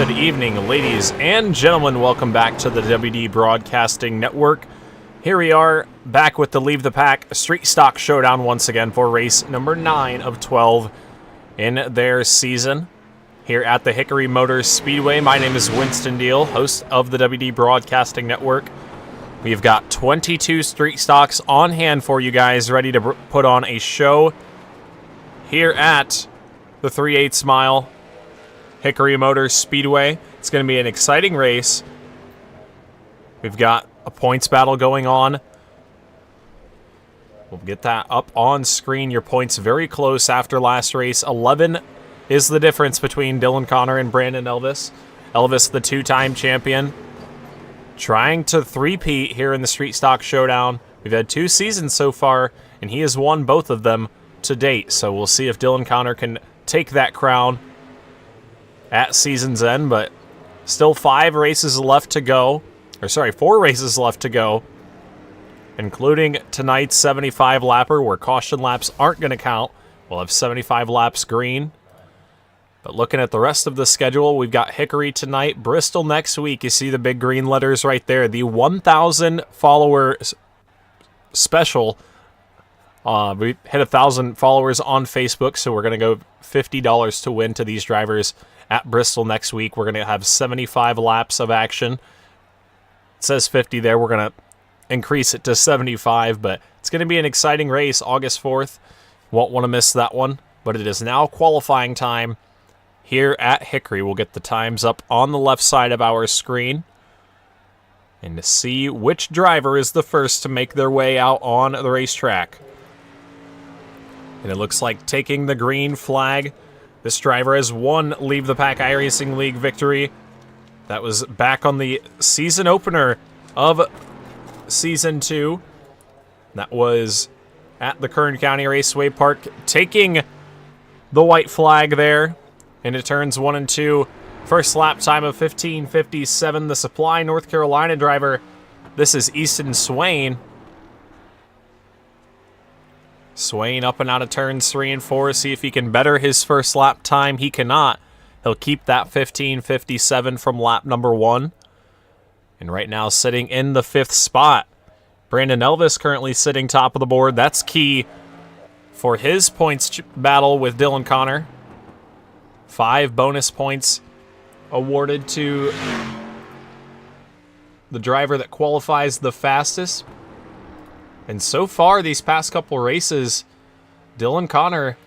Good evening, ladies and gentlemen. Welcome back to the WD Broadcasting Network. Here we are, back with the Leave the Pack Street Stock Showdown once again for race number 9 of 12 in their season here at the Hickory Motors Speedway. My name is Winston Deal, host of the WD Broadcasting Network. We've got 22 street stocks on hand for you guys, ready to put on a show here at the 3/8 mile Hickory Motors Speedway. It's going to be an exciting race. We've got a points battle going on. We'll get that up on screen. Your points very close after last race. 11 is the difference between Dylan Connor and Brandon Elvis. Elvis, the two-time champion, trying to three-peat here in the Street Stock Showdown. We've had 2 seasons so far, and he has won both of them to date. So we'll see if Dylan Connor can take that crown at season's end, but still 4 races left to go, including tonight's 75 lapper where caution laps aren't going to count. We'll have 75 laps green. But looking at the rest of the schedule, we've got Hickory tonight, Bristol next week. You see the big green letters right there, the 1,000 followers special. We hit 1,000 followers on Facebook, so we're going to go $50 to win to these drivers at Bristol next week. We're going to have 75 laps of action. It says 50 there. We're going to increase it to 75, but it's going to be an exciting race August 4th. Won't want to miss that one, but it is now qualifying time here at Hickory. We'll get the times up on the left side of our screen and to see which driver is the first to make their way out on the racetrack. And it looks like taking the green flag, this driver has won Leave the Pack iRacing League victory. That was back on the season opener of Season 2. That was at the Kern County Raceway Park, taking the white flag there into turns 1 and 2. First lap time of 15:57. The Supply, North Carolina driver. This is Easton Swain. Swain up and out of turns 3 and 4. See if he can better his first lap time. He cannot. He'll keep that 15:57 from lap number 1. And right now sitting in the 5th spot. Brandon Elvis currently sitting top of the board. That's key for his points battle with Dylan Connor. 5 bonus points awarded to the driver that qualifies the fastest. And so far, these past couple races, Dylan Connor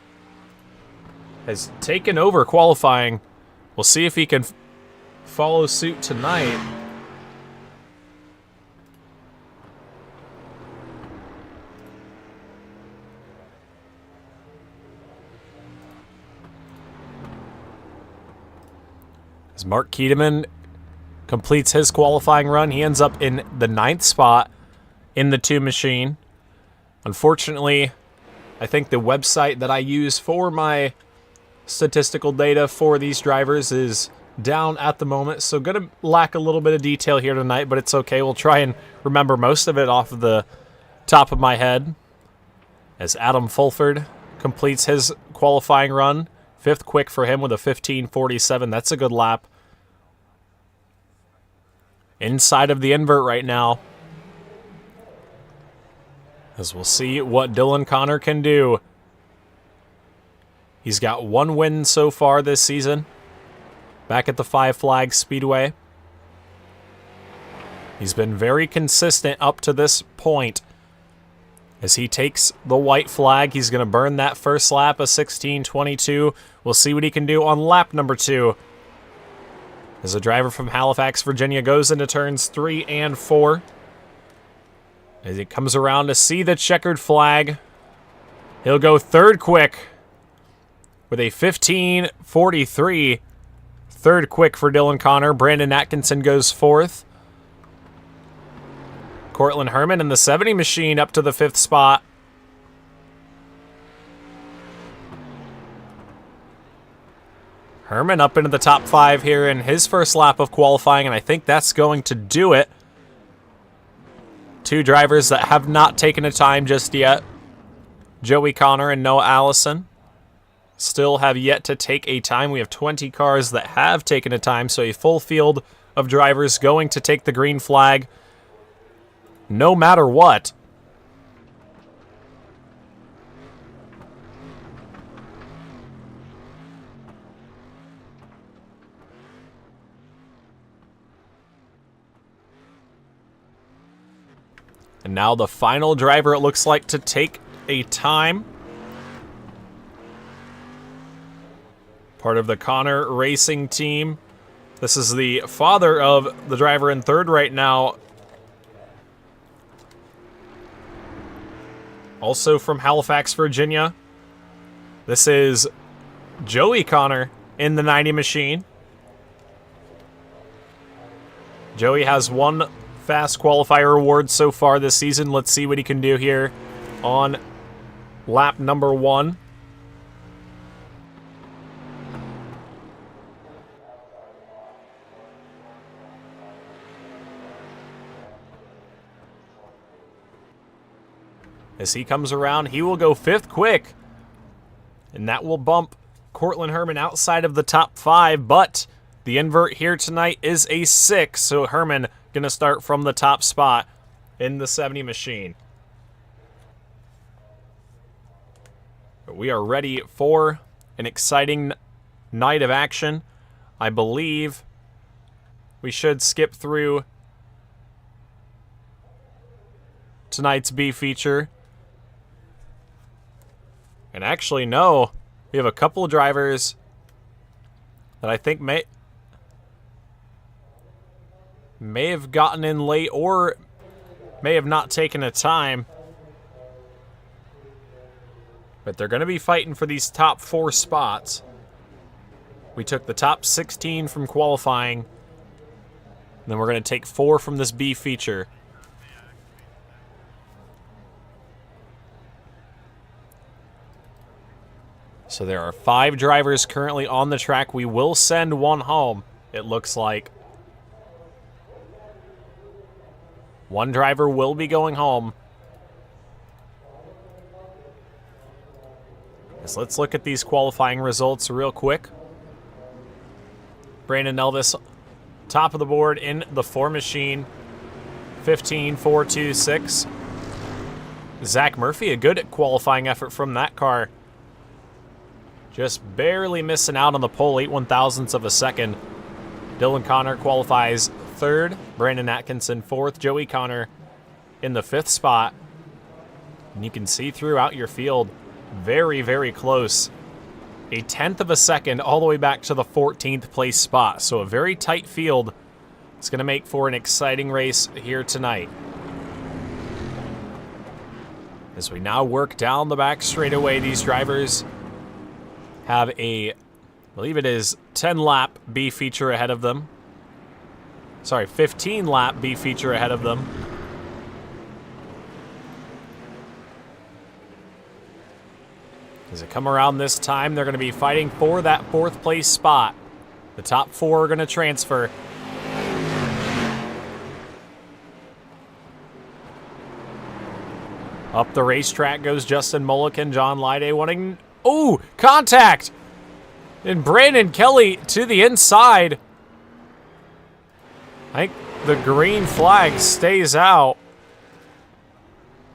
has taken over qualifying. We'll see if he can follow suit tonight. As Mark Keedeman completes his qualifying run, he ends up in the 9th spot in the 2 machine. Unfortunately, I think the website that I use for my statistical data for these drivers is down at the moment, so gonna lack a little bit of detail here tonight, but it's okay. We'll try and remember most of it off of the top of my head. As Adam Fulford completes his qualifying run, 5th quick for him with a 15:47. That's a good lap. Inside of the invert right now, as we'll see what Dylan Connor can do. He's got 1 win so far this season, back at the Five Flags Speedway. He's been very consistent up to this point. As he takes the white flag, he's going to burn that first lap of 16:22. We'll see what he can do on lap number 2. As a driver from Halifax, Virginia goes into turns 3 and 4. As he comes around to see the checkered flag, he'll go 3rd quick with a 15:43. 3rd quick for Dylan Connor. Brandon Atkinson goes 4th. Cortland Herman in the 70 machine up to the 5th spot. Herman up into the top 5 here in his first lap of qualifying, and I think that's going to do it. 2 drivers that have not taken a time just yet. Joey Connor and Noah Allison. still have yet to take a time. We have 20 cars that have taken a time, so a full field of drivers going to take the green flag no matter what. And now the final driver, it looks like, to take a time. Part of the Connor Racing team. This is the father of the driver in third right now. Also from Halifax, Virginia. This is Joey Connor in the 90 machine. Joey has one fast qualifier award so far this season. Let's see what he can do here on lap number 1. As he comes around, he will go 5th quick. And that will bump Cortland Herman outside of the top 5, but the invert here tonight is a 6, so Herman going to start from the top spot in the 70 machine. But we are ready for an exciting night of action. I believe we should skip through tonight's B feature. And actually, no, we have a couple of drivers that I think may have gotten in late or may have not taken a time. But they're going to be fighting for these top 4 spots. We took the top 16 from qualifying. And then we're going to take 4 from this B feature. So there are 5 drivers currently on the track. We will send one home, it looks like. One driver will be going home. So let's look at these qualifying results real quick. Brandon Elvis, top of the board in the 4 machine. 15.426. Zach Murphy, a good qualifying effort from that car. Just barely missing out on the pole, 8/1000ths of a second. Dylan Connor qualifies 3rd. Brandon Atkinson 4th. Joey Connor in the 5th spot. And you can see throughout your field, very, very close. A 1/10 of a second all the way back to the 14th place spot. So a very tight field. It's going to make for an exciting race here tonight. As we now work down the back straightaway, these drivers have a, I believe it is 10-lap B feature ahead of them. Sorry, 15-lap B feature ahead of them. As they come around this time, they're going to be fighting for that 4th place spot. The top 4 are going to transfer. Up the racetrack goes Justin Mullican, John Lyday wanting... Oh, contact! And Brandon Kelly to the inside. I think the green flag stays out.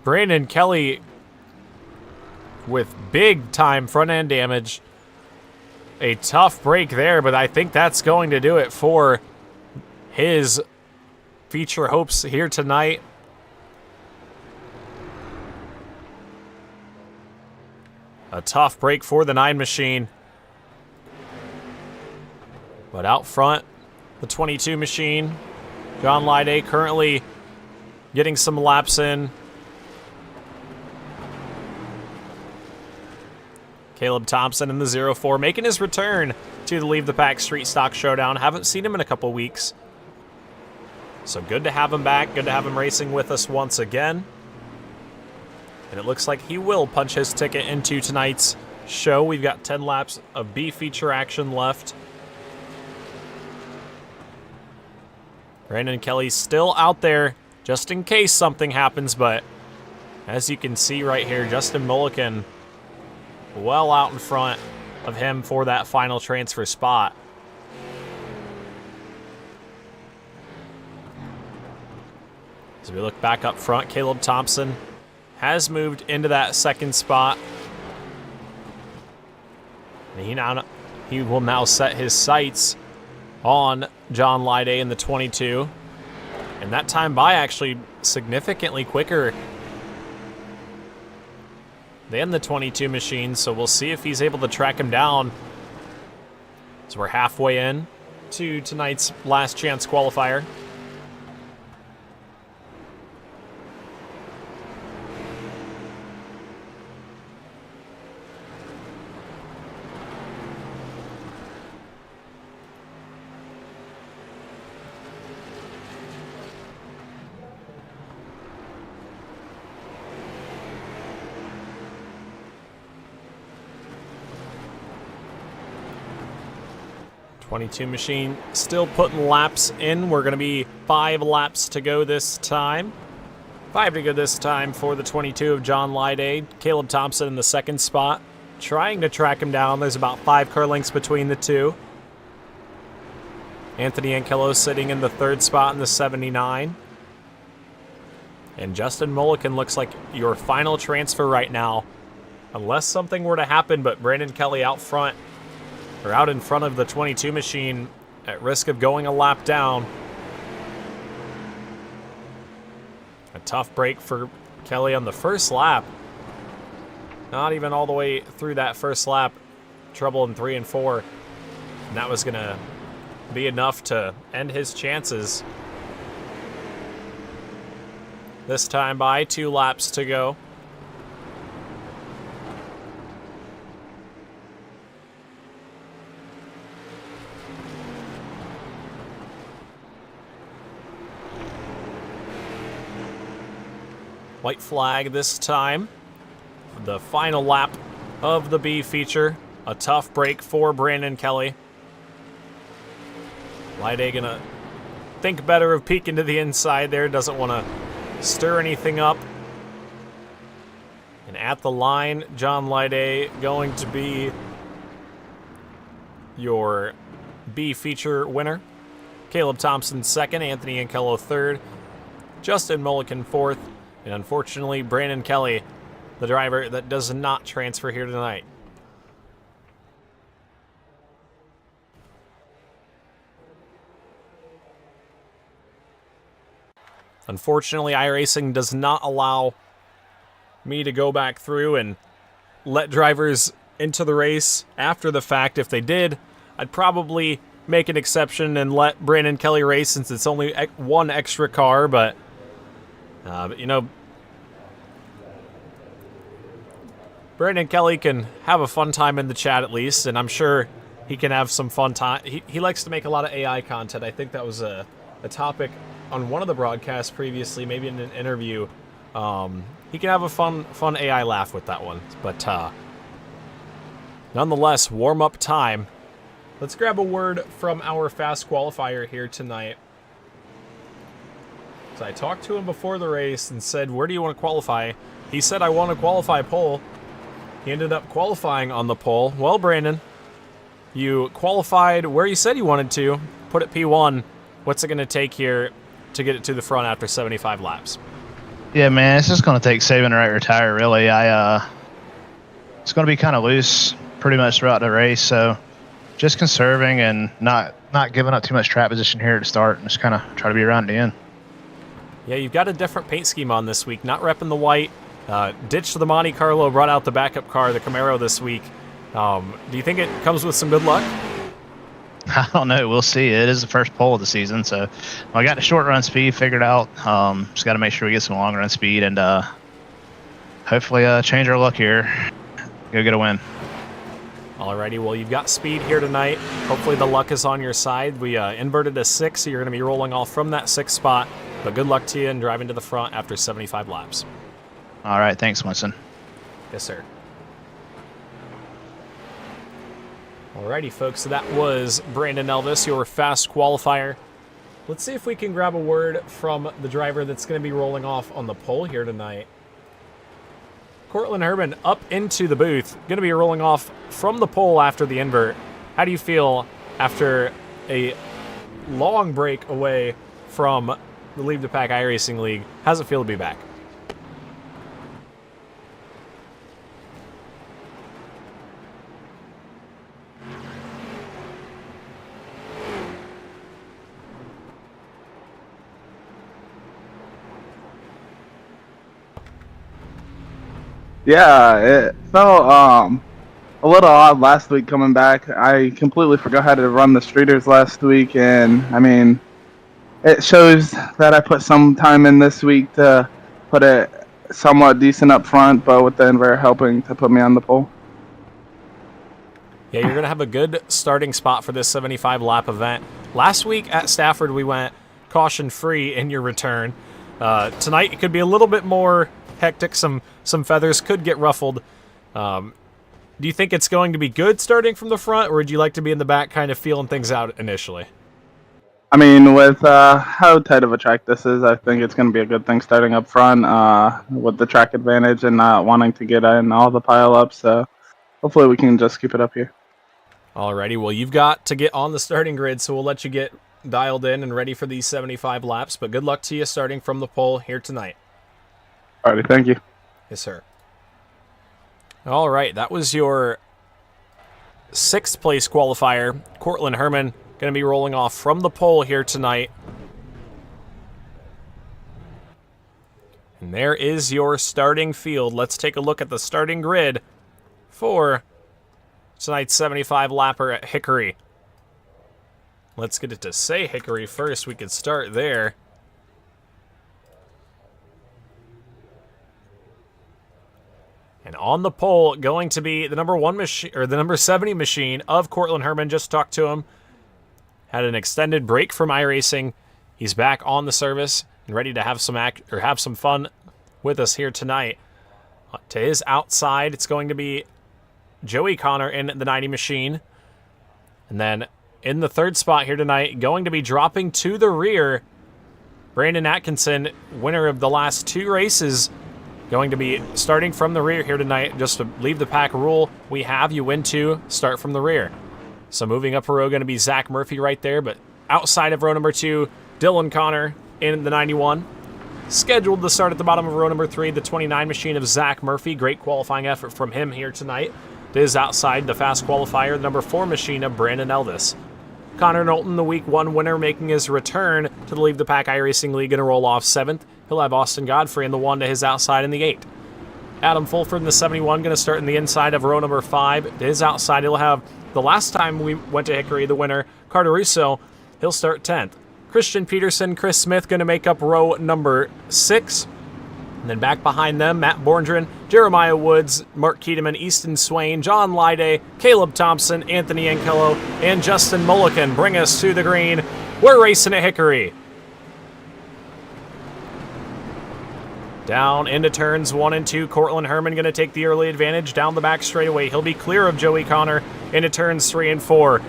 Brandon Kelly with big time front end damage. A tough break there, but I think that's going to do it for his feature hopes here tonight. A tough break for the 9 machine. But out front, the 22 machine. John Lyday currently getting some laps in. Caleb Thompson in the 0-4 making his return to the Leave the Pack Street Stock Showdown. Haven't seen him in a couple weeks. So good to have him back. Good to have him racing with us once again. And it looks like he will punch his ticket into tonight's show. We've got 10 laps of B feature action left. Brandon Kelly's still out there just in case something happens, but as you can see right here, Justin Mullican well out in front. of him for that final transfer spot. As we look back up front, Caleb Thompson has moved into that second spot. And he will now set his sights on John Lyday in the 22. And that time by actually significantly quicker than the 22 machine, so we'll see if he's able to track him down. So we're halfway in to tonight's last chance qualifier. '22 machine still putting laps in. We're going to be 5 laps to go this time. 5 to go this time for the 22 of John Lyday. Caleb Thompson in the second spot, trying to track him down. There's about 5 car lengths between the two. Anthony Ankello sitting in the third spot in the 79. And Justin Mulliken looks like your final transfer right now. Unless something were to happen, but Brandon Kelly out front, or out in front of the 22 machine at risk of going a lap down. A tough break for Kelly on the first lap. Not even all the way through that first lap. Trouble in 3 and 4. And that was going to be enough to end his chances. This time by 2 laps to go. White flag this time. The final lap of the B feature. A tough break for Brandon Kelly. Lyday gonna think better of peeking to the inside there. Doesn't want to stir anything up. And at the line, John Lyday going to be your B feature winner. Caleb Thompson second, Anthony Ankello third, Justin Mulliken fourth. And unfortunately, Brandon Kelly, the driver that does not transfer here tonight. Unfortunately, iRacing does not allow me to go back through and let drivers into the race after the fact. If they did, I'd probably make an exception and let Brandon Kelly race since it's only 1 extra car, but you know, Brandon Kelly can have a fun time in the chat at least, and I'm sure he can have some fun time. He likes to make a lot of AI content. I think that was a topic on one of the broadcasts previously, maybe in an interview. He can have a fun AI laugh with that one. But nonetheless, warm-up time. Let's grab a word from our fast qualifier here tonight. So I talked to him before the race and said, where do you want to qualify? He said, I want to qualify pole. He ended up qualifying on the pole. Well, Brandon, you qualified where you said you wanted to. Put it P1. What's it going to take here to get it to the front after 75 laps? Yeah, man, it's just going to take saving the right retire, really. It's going to be kind of loose pretty much throughout the race, so just conserving and not giving up too much track position here at the start and just kind of try to be around the end. Yeah, you've got a different paint scheme on this week. Not repping the white. Ditched the Monte Carlo, brought out the backup car, the Camaro this week. Do you think it comes with some good luck? I don't know. We'll see. It is the first pole of the season, so I got the short run speed figured out. Just got to make sure we get some long run speed and hopefully change our luck here. Go get a win. Alrighty, well, you've got speed here tonight. Hopefully the luck is on your side. We inverted a 6, so you're going to be rolling off from that 6th spot. But good luck to you in driving to the front after 75 laps. All right, thanks, Winston. Yes, sir. Alrighty, folks, so that was Brandon Elvis, your fast qualifier. Let's see if we can grab a word from the driver that's going to be rolling off on the pole here tonight. Cortland Herman up into the booth. Going to be rolling off from the pole after the invert. How do you feel after a long break away from the Leave the Pack iRacing League? How's it feel to be back? Yeah, it felt a little odd last week coming back. I completely forgot how to run the streeters last week, and I mean, it shows that I put some time in this week to put it somewhat decent up front, but with the invert helping to put me on the pole. Yeah, you're going to have a good starting spot for this 75 lap event. Last week at Stafford, we went caution free in your return. Tonight, it could be a little bit more hectic. Some feathers could get ruffled. Do you think it's going to be good starting from the front, or would you like to be in the back kind of feeling things out initially? I mean, with how tight of a track this is, I think it's going to be a good thing starting up front with the track advantage and not wanting to get in all the pile-ups. So hopefully we can just keep it up here. Alrighty, well, you've got to get on the starting grid, so we'll let you get dialed in and ready for these 75 laps, but good luck to you starting from the pole here tonight. Alrighty, thank you. Yes, sir. All right, that was your 6th place qualifier. Cortland Herman going to be rolling off from the pole here tonight. And there is your starting field. Let's take a look at the starting grid for tonight's 75 lapper at Hickory. Let's get it to say Hickory first. We could start there. And on the pole, going to be the number 1 machine, or the number 70 machine of Cortland Herman. Just talked to him. Had an extended break from iRacing. He's back on the service and ready to have some fun with us here tonight. To his outside, it's going to be Joey Connor in the 90 machine. And then in the 3rd spot here tonight, going to be dropping to the rear, Brandon Atkinson, winner of the last 2 races. Going to be starting from the rear here tonight. Just to leave the pack rule, we have you win 2, start from the rear. So moving up a row, going to be Zach Murphy right there, but outside of row number 2, Dylan Connor in the 91. Scheduled to start at the bottom of row number 3, the 29 machine of Zach Murphy. Great qualifying effort from him here tonight. It is outside the fast qualifier, the number 4 machine of Brandon Elvis. Connor Knowlton, the week 1 winner, making his return to the Leave the Pack iRacing League, going to roll off 7th. He'll have Austin Godfrey in the 1 to his outside in the 8. Adam Fulford in the 71, going to start in the inside of row number 5. To his outside, he'll have, the last time we went to Hickory, the winner, Carter Russo. He'll start 10th. Christian Peterson, Chris Smith going to make up row number 6. And then back behind them, Matt Borndren, Jeremiah Woods, Mark Keedeman, Easton Swain, John Lyday, Caleb Thompson, Anthony Ankello, and Justin Mulliken bring us to the green. We're racing at Hickory. Down into turns 1 and 2. Cortland Herman going to take the early advantage down the back straightaway. He'll be clear of Joey Connor into turns 3 and 4.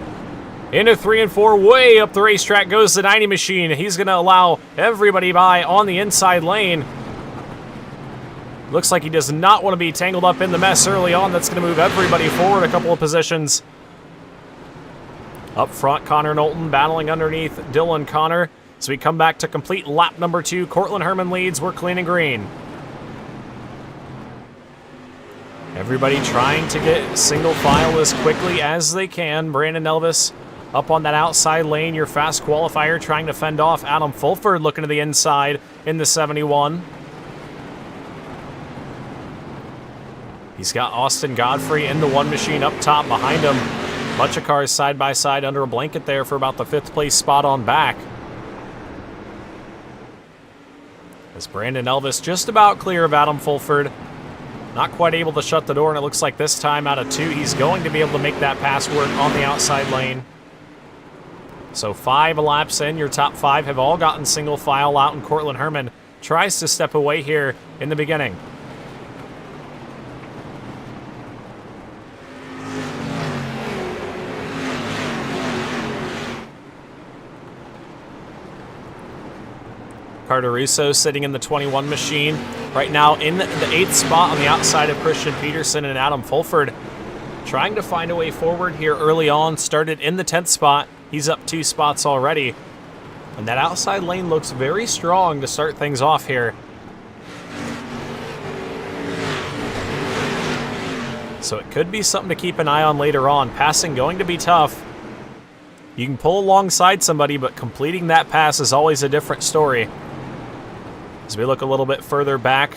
Into 3 and 4, way up the racetrack goes the 90 machine. He's going to allow everybody by on the inside lane. Looks like he does not want to be tangled up in the mess early on. That's going to move everybody forward a couple of positions. Up front, Connor Knowlton battling underneath Dylan Connor. So we come back to complete lap number 2. Cortland Herman leads. We're clean and green. Everybody trying to get single file as quickly as they can. Brandon Elvis up on that outside lane. Your fast qualifier trying to fend off Adam Fulford looking to the inside in the 71. He's got Austin Godfrey in the 1 machine up top behind him. Bunch of cars side by side under a blanket there for about the 5th place spot on back. As Brandon Elvis just about clear of Adam Fulford. Not quite able to shut the door, and it looks like this time out of 2, he's going to be able to make that pass work on the outside lane. So 5 laps in, your top 5 have all gotten single file out, and Cortland Herman tries to step away here in the beginning. Cardoruso sitting in the 21 machine. Right now in the 8th spot on the outside of Christian Peterson and Adam Fulford. Trying to find a way forward here early on. Started in the 10th spot. He's up 2 spots already. And that outside lane looks very strong to start things off here. So it could be something to keep an eye on later on. Passing going to be tough. You can pull alongside somebody, but completing that pass is always a different story. As we look a little bit further back,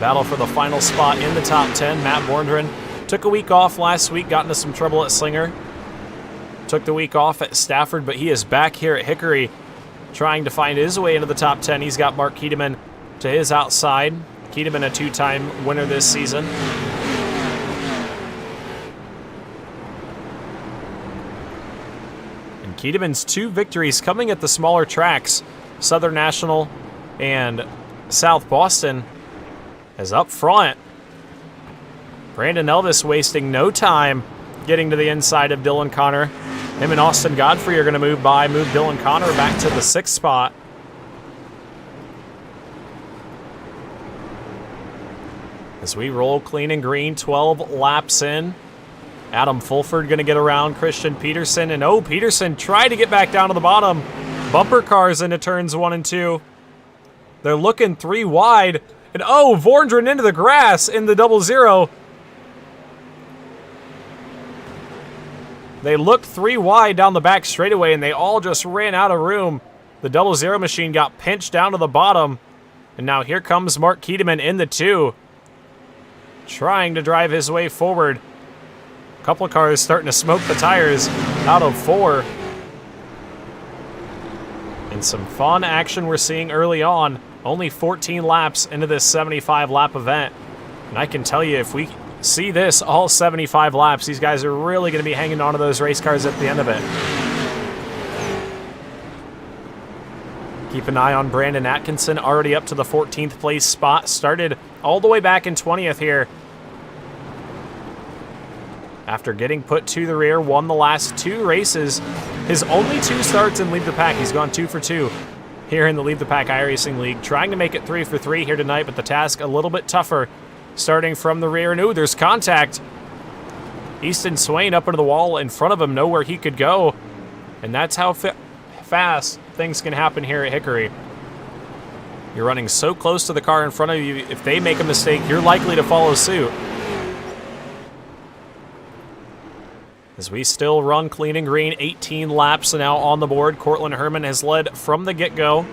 battle for the final spot in the top 10. Matt Borndren took a week off last week, got into some trouble at Slinger. Took the week off at Stafford, but he is back here at Hickory trying to find his way into the top 10. He's got Mark Keedeman to his outside. Keedeman, a 2-time winner this season. And Keedeman's 2 victories coming at the smaller tracks, Southern National and South Boston, is up front. Brandon Elvis wasting no time getting to the inside of Dylan Connor. Him and Austin Godfrey are going to move Dylan Connor back to the 6th spot. As we roll clean and green, 12 laps in. Adam Fulford going to get around Christian Peterson. And Peterson tried to get back down to the bottom. Bumper cars into turns 1 and 2. They're looking 3 wide. And Vorndren into the grass in the 0-0. They looked 3 wide down the back straightaway, and they all just ran out of room. The 0-0 machine got pinched down to the bottom. And now here comes Mark Keedeman in the 2. Trying to drive his way forward. A couple of cars starting to smoke the tires out of 4. And some fun action we're seeing early on. Only 14 laps into this 75-lap event. And I can tell you, if we see this all 75 laps, these guys are really going to be hanging on to those race cars at the end of it. Keep an eye on Brandon Atkinson, already up to the 14th place spot. Started all the way back in 20th here. After getting put to the rear, won the last 2 races. His only 2 starts in Lead the Pack. He's gone 2 for 2 here in the Lead the Pack iRacing League. Trying to make it 3 for 3 here tonight, but the task a little bit tougher. Starting from the rear, and there's contact. Easton Swain up into the wall in front of him, nowhere he could go. And that's how fast things can happen here at Hickory. You're running so close to the car in front of you, if they make a mistake, you're likely to follow suit. As we still run clean and green, 18 laps now on the board. Cortland Herman has led from the get-go.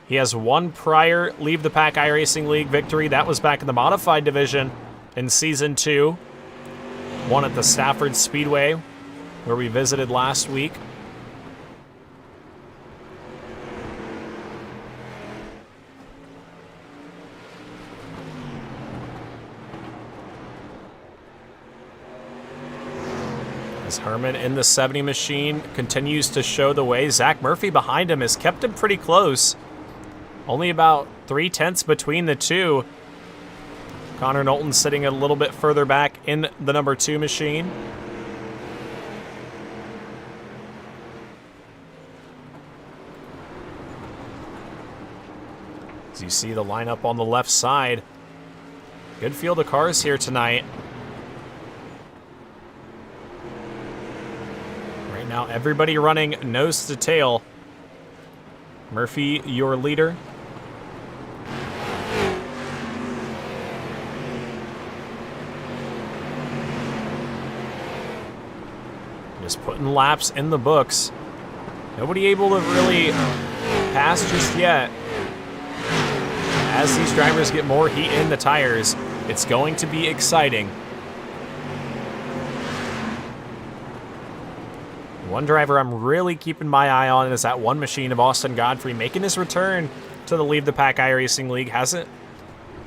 He has 1 prior Leave the Pack iRacing League victory. That was back in the modified division in Season 2. 1 at the Stafford Speedway, where we visited last week. As Herman in the 70 machine continues to show the way. Zach Murphy behind him has kept him pretty close. Only about 3/10 between the 2. Connor Knowlton sitting a little bit further back in the number 2 machine. As you see the lineup on the left side. Good field of cars here tonight. Right now, everybody running nose to tail. Murphy, your leader. Just putting laps in the books. Nobody able to really pass just yet. As these drivers get more heat in the tires, it's going to be exciting. One driver I'm really keeping my eye on is that 1 machine of Austin Godfrey, making his return to the Leave the Pack iRacing League. Hasn't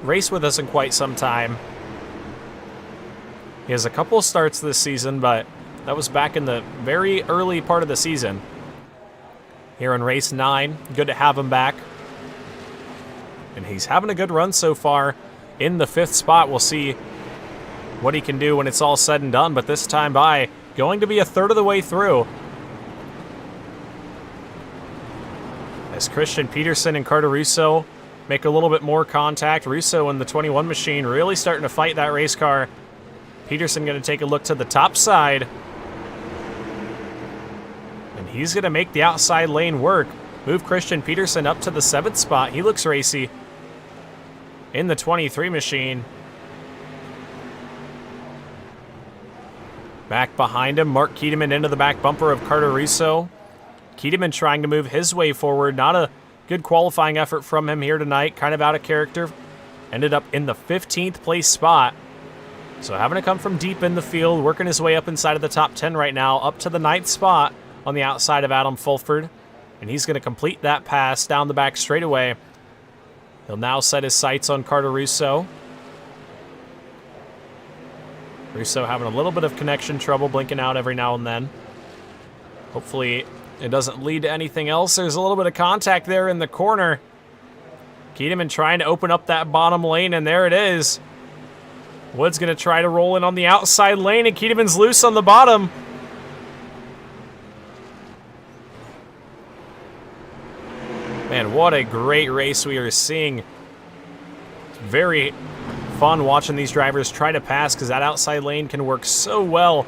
raced with us in quite some time. He has a couple starts this season, but that was back in the very early part of the season. Here in race 9, good to have him back. And he's having a good run so far in the 5th spot. We'll see what he can do when it's all said and done, but this time by going to be a third of the way through. as Christian Peterson and Carter Russo make a little bit more contact. Russo and the 21 machine really starting to fight that race car. Peterson going to take a look to the top side. And he's going to make the outside lane work. Move Christian Peterson up to the 7th spot. He looks racy in the 23 machine. Back behind him, Mark Keedeman into the back bumper of Carter Russo. Keedeman trying to move his way forward. Not a good qualifying effort from him here tonight. Kind of out of character. Ended up in the 15th place spot. So having to come from deep in the field, working his way up inside of the top 10 right now, up to the 9th spot on the outside of Adam Fulford. And he's going to complete that pass down the back straightaway. He'll now set his sights on Carter Russo. Russo having a little bit of connection trouble, blinking out every now and then. Hopefully it doesn't lead to anything else. There's a little bit of contact there in the corner. Keedeman trying to open up that bottom lane, and there it is. Wood's going to try to roll in on the outside lane, and Keedeman's loose on the bottom. Man, what a great race we are seeing. It's very fun watching these drivers try to pass because that outside lane can work so well.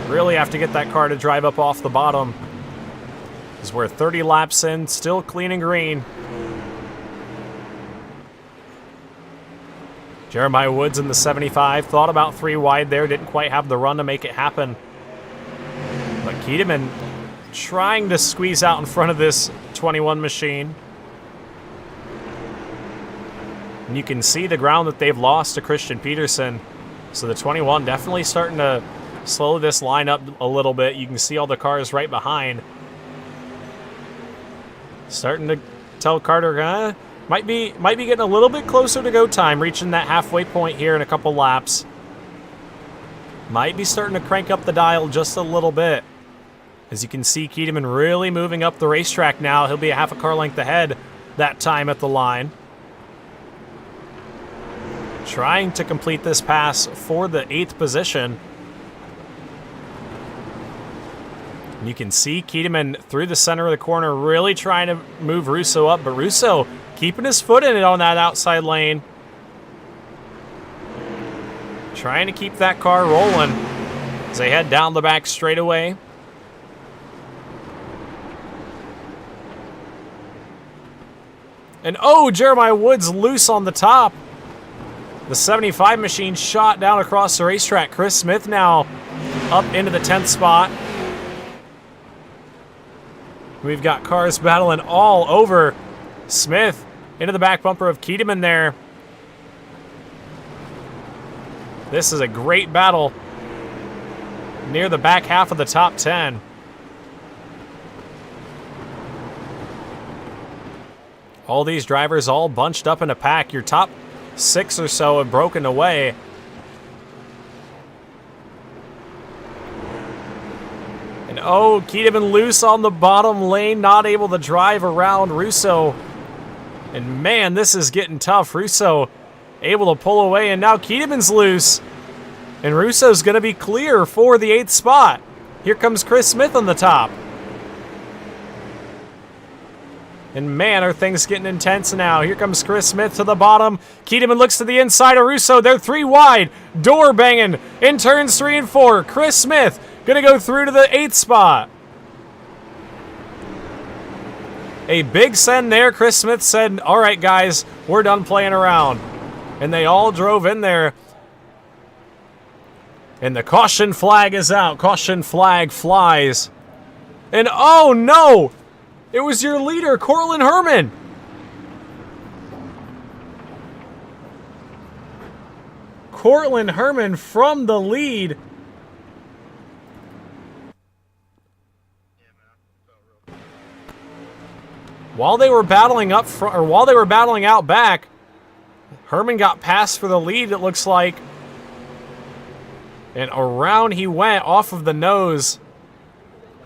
Really have to get that car to drive up off the bottom. As we're 30 laps in, still clean and green. Jeremiah Woods in the 75. Thought about 3 wide there. Didn't quite have the run to make it happen. But Keedeman trying to squeeze out in front of this 21 machine. And you can see the ground that they've lost to Christian Peterson. So the 21 definitely starting to slow this line up a little bit. You can see all the cars right behind. Starting to tell Carter, might be getting a little bit closer to go time, reaching that halfway point here in a couple laps. Might be starting to crank up the dial just a little bit. As you can see, Keedeman really moving up the racetrack now. He'll be a half a car length ahead that time at the line. Trying to complete this pass for the 8th position. And you can see Keedeman through the center of the corner really trying to move Russo up, but Russo keeping his foot in it on that outside lane. Trying to keep that car rolling as they head down the back straightaway. And oh, Jeremiah Woods loose on the top. The 75 machine shot down across the racetrack. Chris Smith now up into the 10th spot. We've got cars battling all over. Smith into the back bumper of Keedeman there. This is a great battle near the back half of the top 10. All these drivers all bunched up in a pack. Your top 6 or so have broken away. And oh, Keedeman loose on the bottom lane, not able to drive around Russo. And man, this is getting tough. Russo able to pull away, and now Keedeman's loose. And Russo's going to be clear for the 8th spot. Here comes Chris Smith on the top. And man, are things getting intense now. Here comes Chris Smith to the bottom. Keedeman looks to the inside of Russo. They're 3 wide. Door banging in turns 3 and 4. Chris Smith going to go through to the 8th spot. A big send there. Chris Smith said, all right, guys, we're done playing around. And they all drove in there. And the caution flag is out. Caution flag flies. And oh, no! It was your leader, Cortland Herman. Cortland Herman from the lead. While they were battling up front, or while they were battling out back, Herman got passed for the lead, it looks like. And around he went off of the nose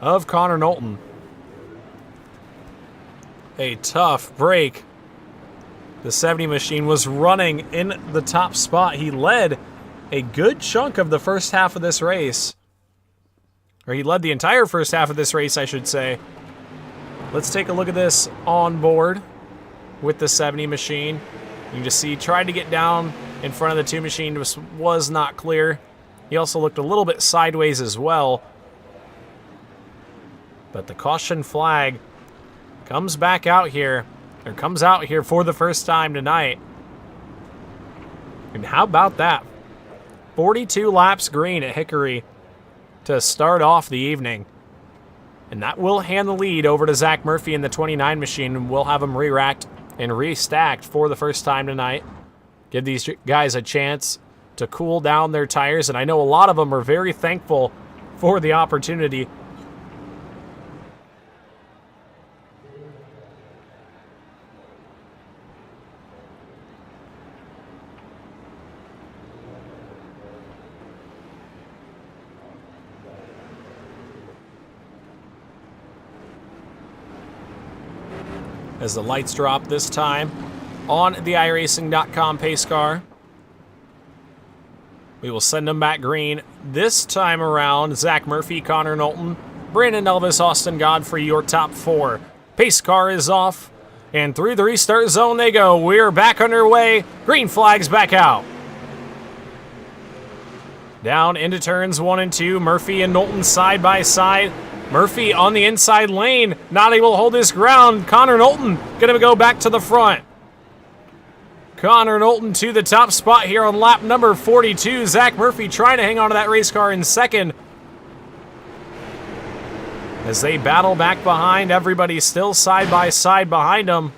of Connor Knowlton. A tough break. The 70 machine was running in the top spot. He led a good chunk of the first half of this race. Or he led the entire first half of this race, I should say. Let's take a look at this on board with the 70 machine. You can just see, tried to get down in front of the 2 machine, was not clear. He also looked a little bit sideways as well. But the caution flag comes back out here, or comes out here for the first time tonight. And how about that? 42 laps green at Hickory to start off the evening. And that will hand the lead over to Zach Murphy in the 29 machine, and we'll have him re-racked and restacked for the first time tonight. Give these guys a chance to cool down their tires, and I know a lot of them are very thankful for the opportunity. As the lights drop this time on the iRacing.com pace car. We will send them back green. This time around, Zach Murphy, Connor Knowlton, Brandon Elvis, Austin Godfrey, your top 4. Pace car is off, and through the restart zone they go. We're back underway. Green flags back out. Down into turns 1 and 2. Murphy and Knowlton side by side. Murphy on the inside lane, not able to hold his ground. Connor Knowlton gonna go back to the front. Connor Knowlton to the top spot here on lap number 42. Zach Murphy trying to hang on to that race car in second. As they battle back behind, everybody still side by side behind them.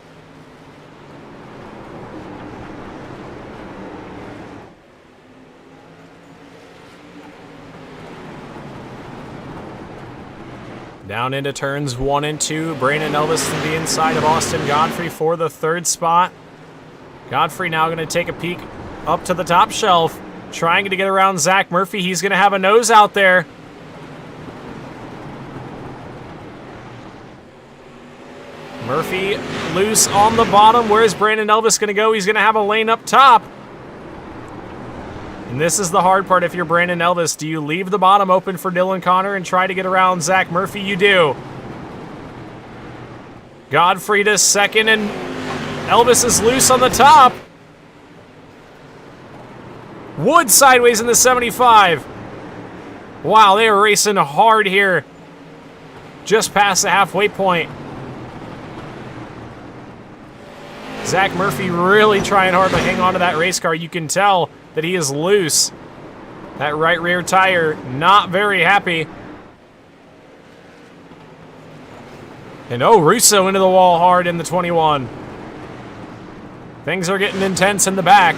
Down into turns 1 and 2. Brandon Elvis to the inside of Austin Godfrey for the 3rd spot. Godfrey now going to take a peek up to the top shelf, trying to get around Zach Murphy. He's going to have a nose out there. Murphy loose on the bottom. Where's Brandon Elvis going to go? He's going to have a lane up top. And this is the hard part if you're Brandon Elvis. Do you leave the bottom open for Dylan Connor and try to get around Zach Murphy? You do. Godfrey to second, and Elvis is loose on the top. Wood sideways in the 75. Wow, they are racing hard here. Just past the halfway point. Zach Murphy really trying hard to hang on to that race car. You can tell that he is loose. That right rear tire not very happy. And oh, Russo into the wall hard in the 21. Things are getting intense in the back.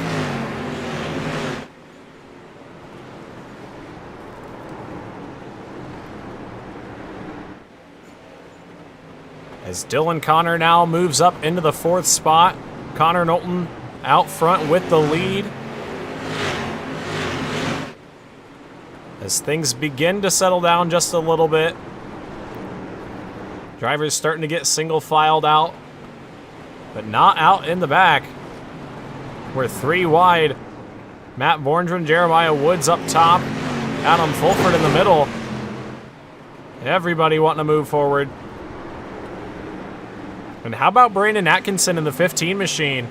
As Dylan Connor now moves up into the 4th spot. Connor Knowlton out front with the lead. As things begin to settle down just a little bit. Drivers starting to get single filed out, but not out in the back. We're 3 wide. Matt Borndren, Jeremiah Woods up top. Adam Fulford in the middle. Everybody wanting to move forward. And how about Brandon Atkinson in the 15 machine?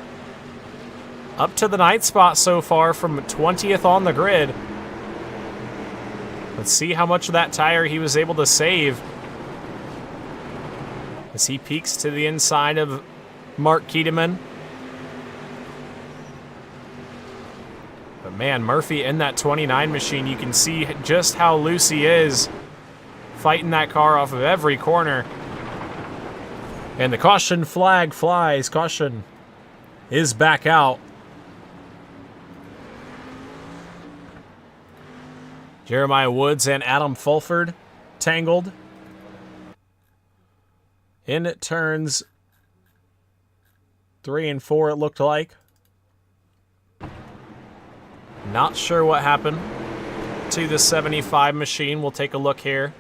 Up to the 9th spot so far from 20th on the grid. Let's see how much of that tire he was able to save. As he peeks to the inside of Mark Keedeman. But man, Murphy in that 29 machine, you can see just how loose he is. Fighting that car off of every corner. And the caution flag flies. Caution is back out. Jeremiah Woods and Adam Fulford tangled. In turns 3 and 4, it looked like. Not sure what happened to the 75 machine. We'll take a look here.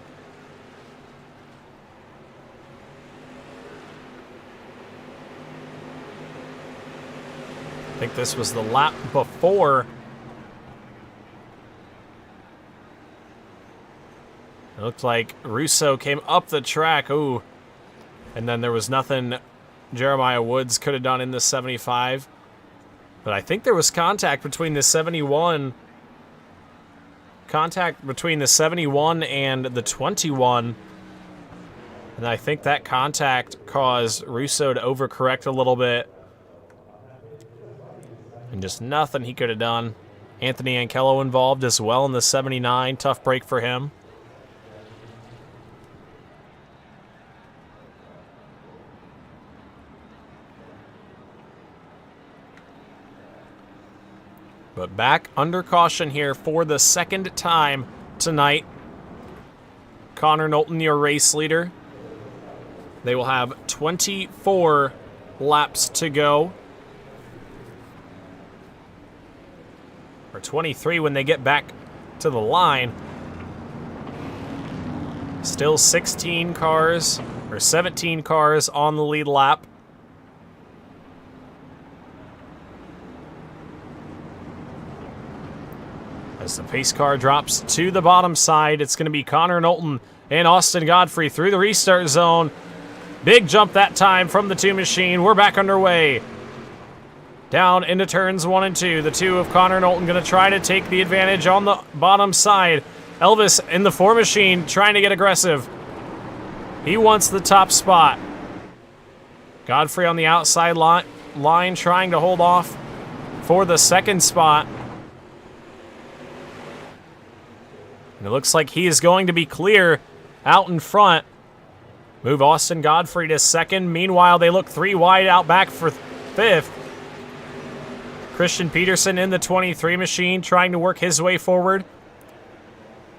I think this was the lap before. It looked like Russo came up the track. Ooh. And then there was nothing Jeremiah Woods could have done in the 75. But I think there was contact between the 71. Contact between the 71 and the 21. And I think that contact caused Russo to overcorrect a little bit. And just nothing he could have done. Anthony Ankello involved as well in the 79. Tough break for him. But back under caution here for the second time tonight. Connor Knowlton, your race leader. They will have 24 laps to go. Or 23 when they get back to the line. Still 16 cars, or 17 cars on the lead lap. As the pace car drops to the bottom side, it's going to be Connor Knowlton and Austin Godfrey through the restart zone. Big jump that time from the 2 machine. We're back underway. Down into turns 1 and 2. The 2 of Connor Knowlton going to try to take the advantage on the bottom side. Elvis in the 4 machine trying to get aggressive. He wants the top spot. Godfrey on the outside line trying to hold off for the second spot. And it looks like he is going to be clear out in front. Move Austin Godfrey to second. Meanwhile, they look 3 wide out back for 5th. Christian Peterson in the 23 machine trying to work his way forward.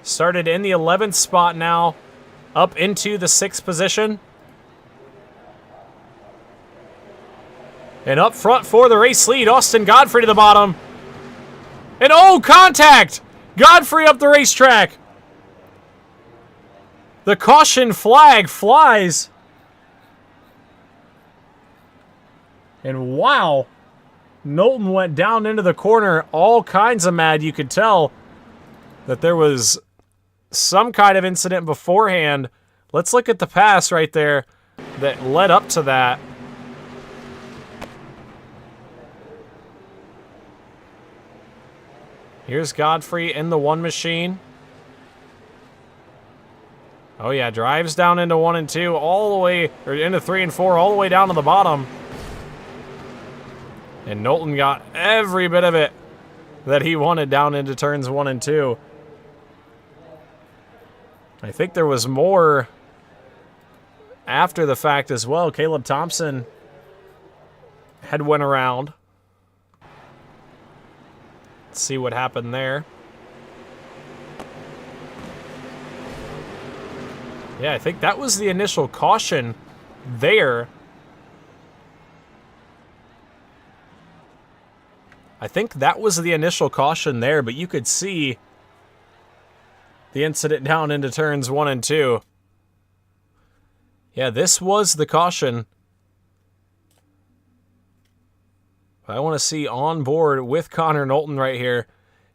Started in the 11th spot now, up into the 6th position. And up front for the race lead, Austin Godfrey to the bottom. And oh, contact! Godfrey up the racetrack. The caution flag flies. And wow, Knowlton went down into the corner all kinds of mad. You could tell that there was some kind of incident beforehand. Let's look at the pass right there that led up to that. Here's Godfrey in the 1 machine. Oh yeah, drives down into 1 and 2, all the way, or into 3 and 4, all the way down to the bottom. And Knowlton got every bit of it that he wanted down into turns 1 and 2. I think there was more after the fact as well. Caleb Thompson had went around. Let's see what happened there. Yeah, I think that was the initial caution there. I think that was the initial caution there, but you could see the incident down into turns 1 and 2. Yeah, this was the caution. I want to see on board with Connor Knowlton right here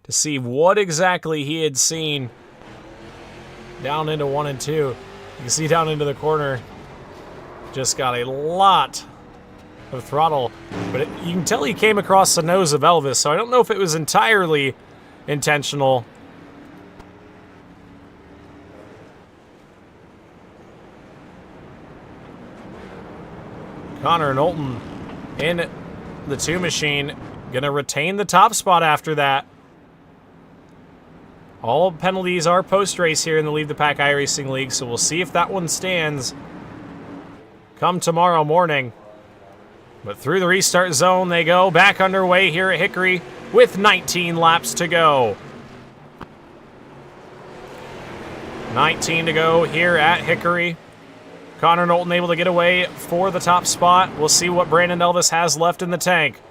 to see what exactly he had seen down into 1 and 2. You can see down into the corner, just got a lot of throttle. But you can tell he came across the nose of Elvis, so I don't know if it was entirely intentional. Connor Knowlton in the 2 machine, gonna retain the top spot after that. All penalties are post-race here in the Leave the Pack iRacing League, so we'll see if that one stands come tomorrow morning. But through the restart zone they go, back underway here at Hickory with 19 laps to go. 19 to go here at Hickory. Connor Knowlton able to get away for the top spot. We'll see what Brandon Elvis has left in the tank.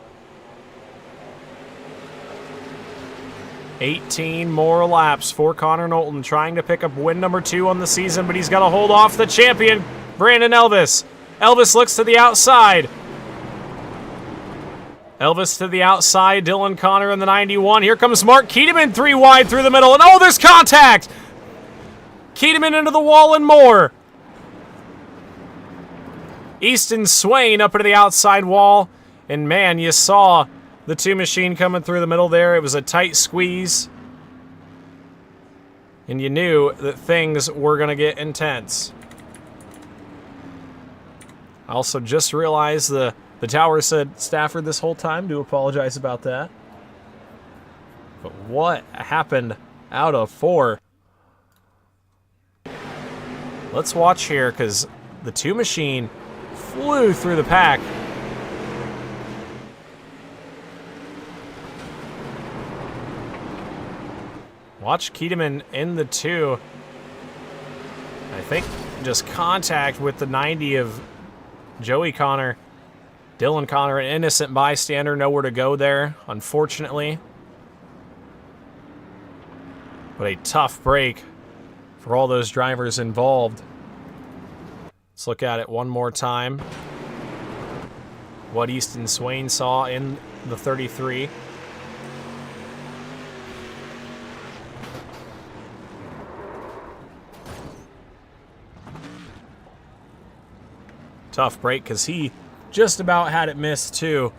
18 more laps for Connor Knowlton, trying to pick up win number 2 on the season, but he's got to hold off the champion, Brandon Elvis. Elvis looks to the outside. Elvis to the outside, Dylan Connor in the 91. Here comes Mark Keedeman, 3 wide through the middle, and oh, there's contact! Keedeman into the wall and more. Easton Swain up into the outside wall. And man, you saw the two machine coming through the middle there. It was a tight squeeze. And you knew that things were going to get intense. I also just realized the tower said Stafford this whole time. Do apologize about that. But what happened out of 4? Let's watch here, because the two machine flew through the pack. Watch Keteman in the 2. I think just contact with the 90 of Joey Connor. Dylan Connor, an innocent bystander, nowhere to go there, unfortunately. But a tough break for all those drivers involved. Let's look at it one more time. What Easton Swain saw in the 33. Tough break because he just about had it missed too.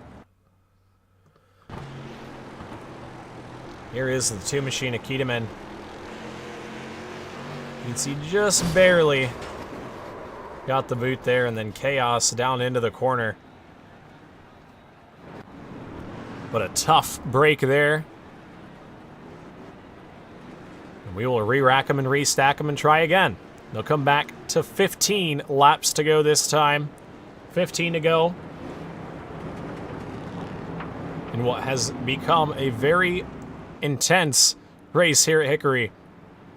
Here is the two machine of Keteman. You can see just barely got the boot there, and then Chaos down into the corner. But a tough break there. And we will re-rack them and restack them and try again. They'll come back to 15 laps to go this time. 15 to go. In what has become a very intense race here at Hickory.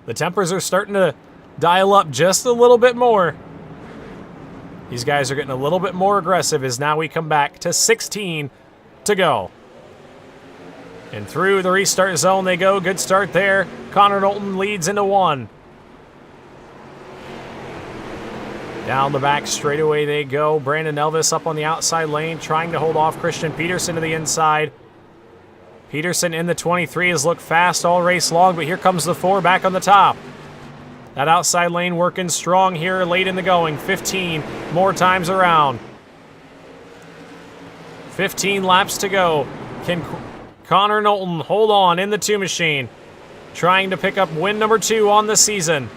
The tempers are starting to dial up just a little bit more. These guys are getting a little bit more aggressive as now we come back to 16 to go. And through the restart zone they go. Good start there. Connor Knowlton leads into 1. Down the back straightaway they go. Brandon Elvis up on the outside lane, trying to hold off Christian Peterson to the inside. Peterson in the 23 has looked fast all race long, but here comes the 4 back on the top. That outside lane working strong here late in the going. 15 more times around. 15 laps to go. Can Connor Knowlton hold on in the 2 machine? Trying to pick up win number 2 on the season.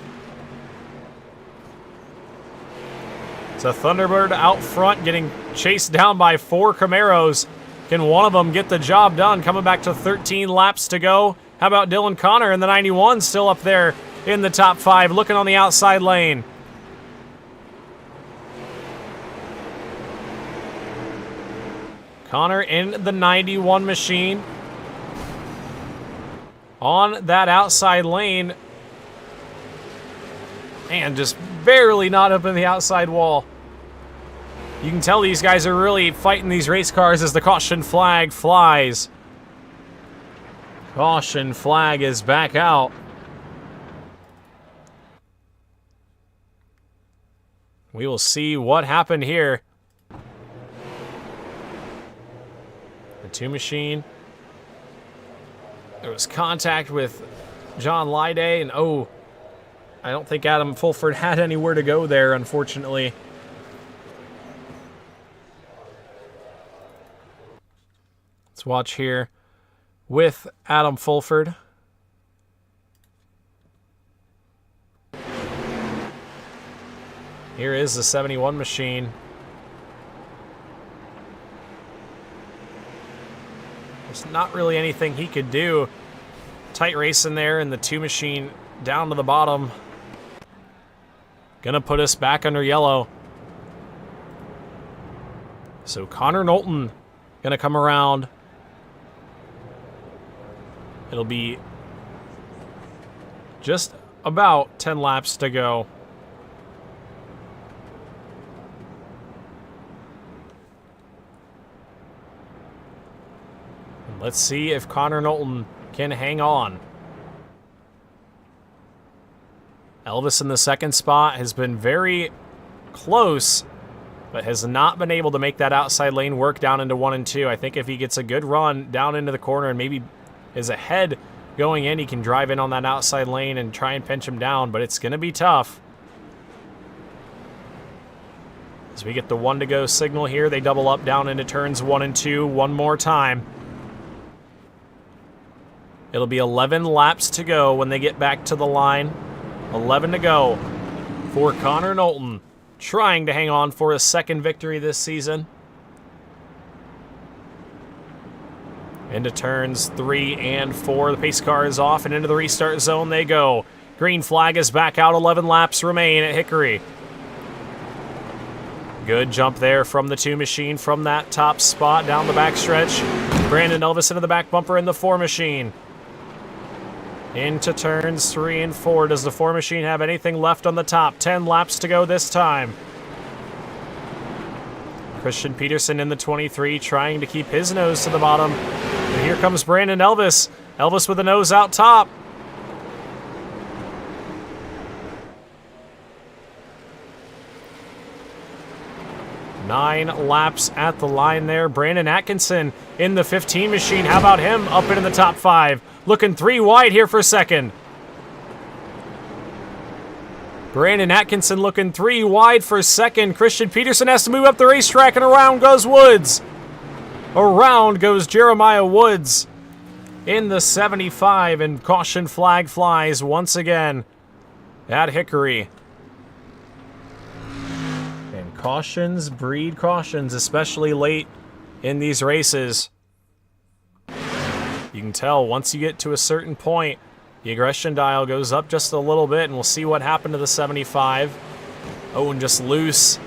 It's a Thunderbird out front getting chased down by 4 Camaros. Can one of them get the job done? Coming back to 13 laps to go. How about Dylan Connor in the 91 still up there in the top 5, looking on the outside lane. Connor in the 91 machine. On that outside lane. And just barely not up in the outside wall. You can tell these guys are really fighting these race cars as the caution flag flies. Caution flag is back out. We will see what happened here. The 2 machine. There was contact with John Lyday, and oh, I don't think Adam Fulford had anywhere to go there, unfortunately. Let's watch here with Adam Fulford. Here is the 71 machine. There's not really anything he could do. Tight race in there, and the 2 machine down to the bottom. Gonna put us back under yellow. So Connor Knowlton gonna come around. It'll be just about 10 laps to go. And let's see if Connor Knowlton can hang on. Elvis in the 2nd spot has been very close, but has not been able to make that outside lane work down into 1 and 2. I think if he gets a good run down into the corner and maybe is ahead going in, he can drive in on that outside lane and try and pinch him down, but it's going to be tough. As we get the 1 to go signal here, they double up down into turns 1 and 2 one more time. It'll be 11 laps to go when they get back to the line. 11 to go for Connor Knowlton, trying to hang on for a second victory this season. Into turns 3 and 4. The pace car is off, and into the restart zone they go. Green flag is back out. 11 laps remain at Hickory. Good jump there from the 2 machine from that top spot down the backstretch. Brandon Elvis into the back bumper in the 4 machine. Into turns 3 and 4. Does the 4 machine have anything left on the top? 10 laps to go this time. Christian Peterson in the 23 trying to keep his nose to the bottom. And here comes Brandon Elvis. Elvis with a nose out top. Nine laps at the line there. Brandon Atkinson in the 15 machine. How about him up into the top 5? Looking 3 wide here for second. Brandon Atkinson looking 3 wide for second. Christian Peterson has to move up the racetrack, and around goes Woods. Around goes Jeremiah Woods in the 75, and caution flag flies once again at Hickory. And cautions breed cautions, especially late in these races. You can tell once you get to a certain point, the aggression dial goes up just a little bit, and we'll see what happened to the 75. Oh, and just loose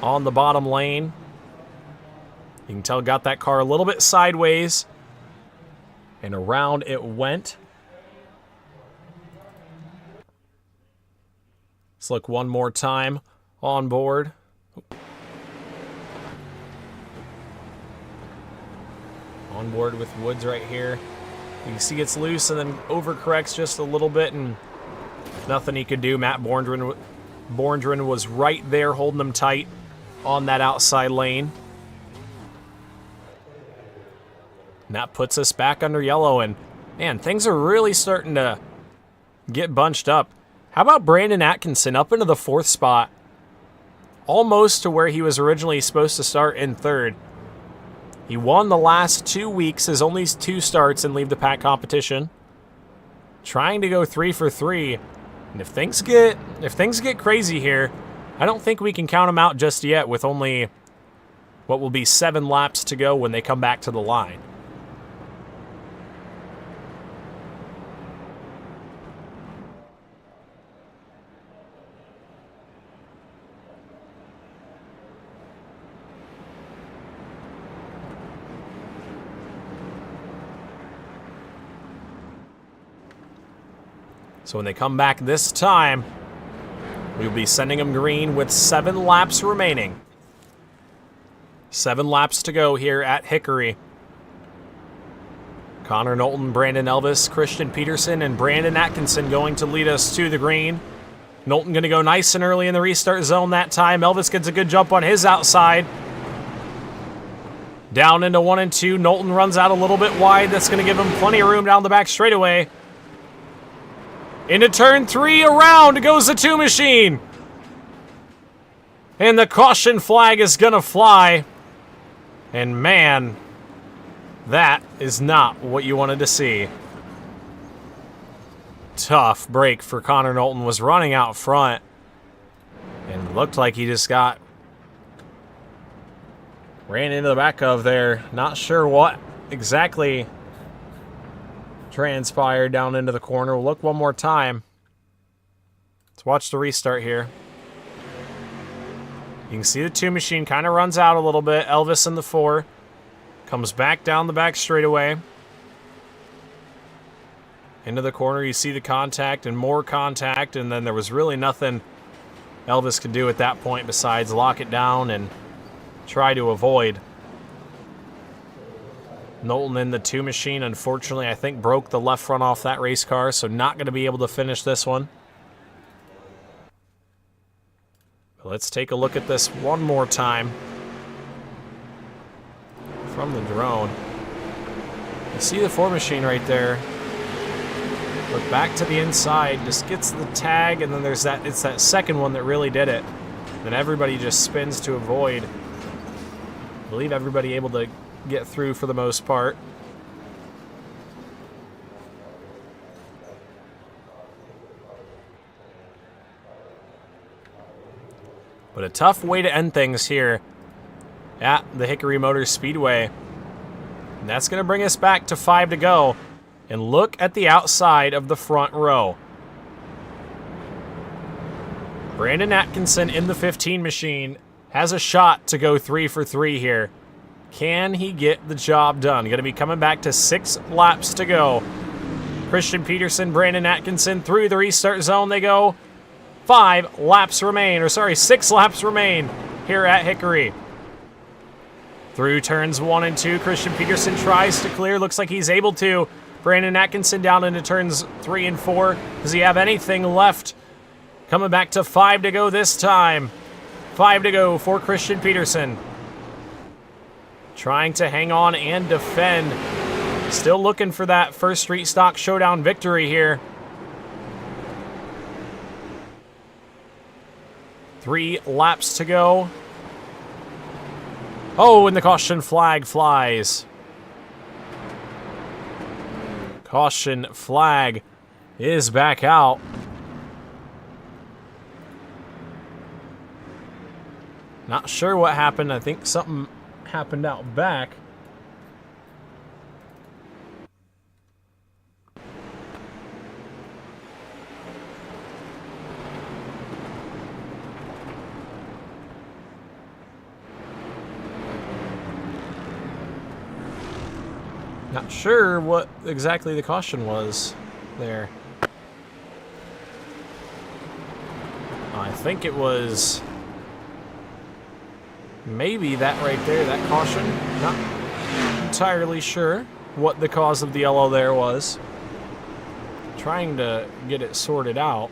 on the bottom lane. You can tell got that car a little bit sideways, and around it went. Let's look one more time on board. On board with Woods right here. You can see it's loose and then overcorrects just a little bit, and nothing he could do. Matt Borndren was right there holding him tight on that outside lane. And that puts us back under yellow, and man, things are really starting to get bunched up. How about Brandon Atkinson up into the 4th spot? Almost to where he was originally supposed to start in 3rd. He won the last 2 weeks, his only 2 starts in Leave the Pack competition. Trying to go 3 for 3. And if things get crazy here, I don't think we can count him out just yet with only what will be 7 laps to go when they come back to the line. So when they come back this time, we'll be sending them green with 7 laps remaining. 7 laps to go here at Hickory. Connor Knowlton, Brandon Elvis, Christian Peterson, and Brandon Atkinson going to lead us to the green. Knowlton going to go nice and early in the restart zone that time. Elvis gets a good jump on his outside. Down into 1 and 2. Knowlton runs out a little bit wide. That's going to give him plenty of room down the back straightaway. Into turn 3, around goes the 2 machine. And the caution flag is going to fly. And man, that is not what you wanted to see. Tough break for Connor Knowlton. Was running out front. And looked like he just ran into the back of there. Not sure what exactly transpired down into the corner. We'll look one more time. Let's watch the restart here. You can see the 2 machine kind of runs out a little bit. Elvis in the 4 comes back down the back straightaway into the corner. You see the contact and more contact, and then there was really nothing Elvis could do at that point besides lock it down and try to avoid. Knowlton in the 2 machine, unfortunately, I think broke the left front off that race car, so not going to be able to finish this one. But let's take a look at this one more time from the drone. You see the 4 machine right there. Look back to the inside, just gets the tag, and then there's that. It's that second one that really did it. Then everybody just spins to avoid. I believe everybody able to get through for the most part. But a tough way to end things here at the Hickory Motors Speedway. And that's going to bring us back to 5 to go. And look at the outside of the front row. Brandon Atkinson in the 15 machine has a shot to go 3 for 3 here. Can he get the job done? Going to be coming back to 6 laps to go. Christian Peterson, Brandon Atkinson through the restart zone they go. 5 laps remain, or sorry, 6 laps remain here at Hickory. Through turns 1 and 2, Christian Peterson tries to clear. Looks like he's able to. Brandon Atkinson down into turns 3 and 4. Does he have anything left? Coming back to 5 to go this time. 5 to go for Christian Peterson. Trying to hang on and defend. Still looking for that first Street Stock Showdown victory here. 3 laps to go. Oh, and the caution flag flies. Caution flag is back out. Not sure what happened. I think something happened out back. Not sure what exactly the caution was there. I think it was maybe that right there, that caution. Not entirely sure what the cause of the yellow there was. Trying to get it sorted out.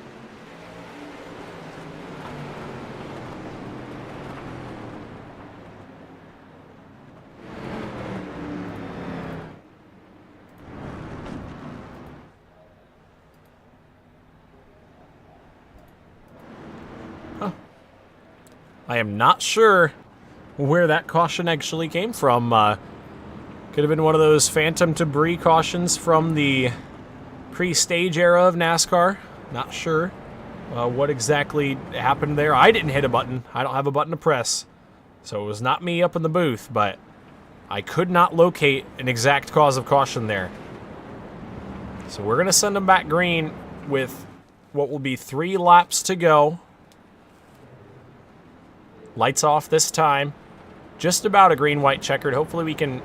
I am not sure where that caution actually came from. Could have been one of those phantom debris cautions from the pre-stage era of NASCAR. Not sure what exactly happened there. I didn't hit a button. I don't have a button to press. So it was not me up in the booth, but I could not locate an exact cause of caution there. So we're going to send them back green with what will be 3 laps to go. Lights off this time. Just about a green-white checkered. Hopefully we can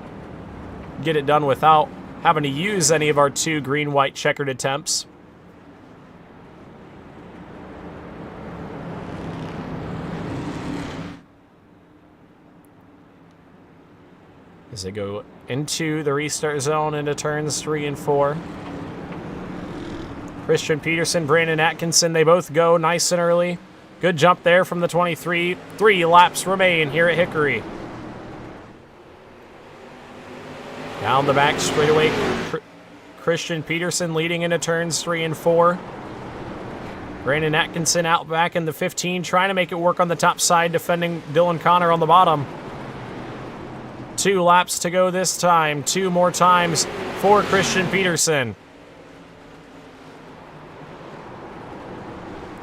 get it done without having to use any of our 2 green-white checkered attempts. As they go into the restart zone into turns 3 and 4. Christian Peterson, Brandon Atkinson, they both go nice and early. Good jump there from the 23. 3 laps remain here at Hickory. Down the back straightaway, Christian Peterson leading into turns 3 and 4. Brandon Atkinson out back in the 15, trying to make it work on the top side, defending Dylan Connor on the bottom. 2 laps to go this time. 2 more times for Christian Peterson.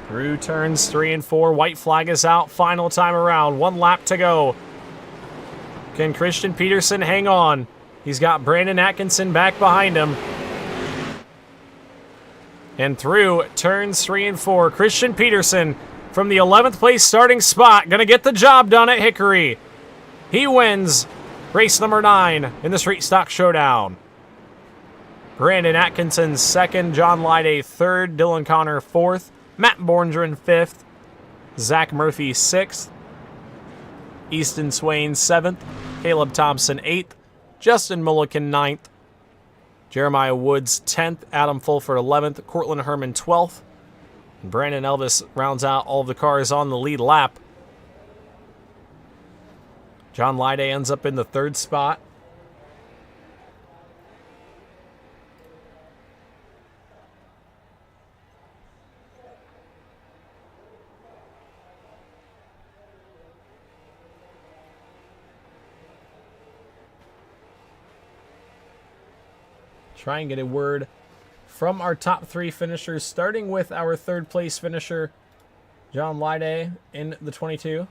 Through turns 3 and 4, white flag is out, final time around, 1 lap to go. Can Christian Peterson hang on? He's got Brandon Atkinson back behind him. And through turns 3 and 4, Christian Peterson from the 11th place starting spot, gonna get the job done at Hickory. He wins race number 9 in the Street Stock Showdown. Brandon Atkinson 2nd, John Lyday 3rd, Dylan Connor 4th. Matt Borndren 5th, Zach Murphy 6th, Easton Swain 7th, Caleb Thompson 8th, Justin Mulliken 9th, Jeremiah Woods 10th, Adam Fulford 11th, Cortland Herman 12th, and Brandon Elvis rounds out all of the cars on the lead lap. John Lyday ends up in the 3rd spot. try and get a word from our top 3 finishers, starting with our 3rd place finisher, John Lyday in the 22.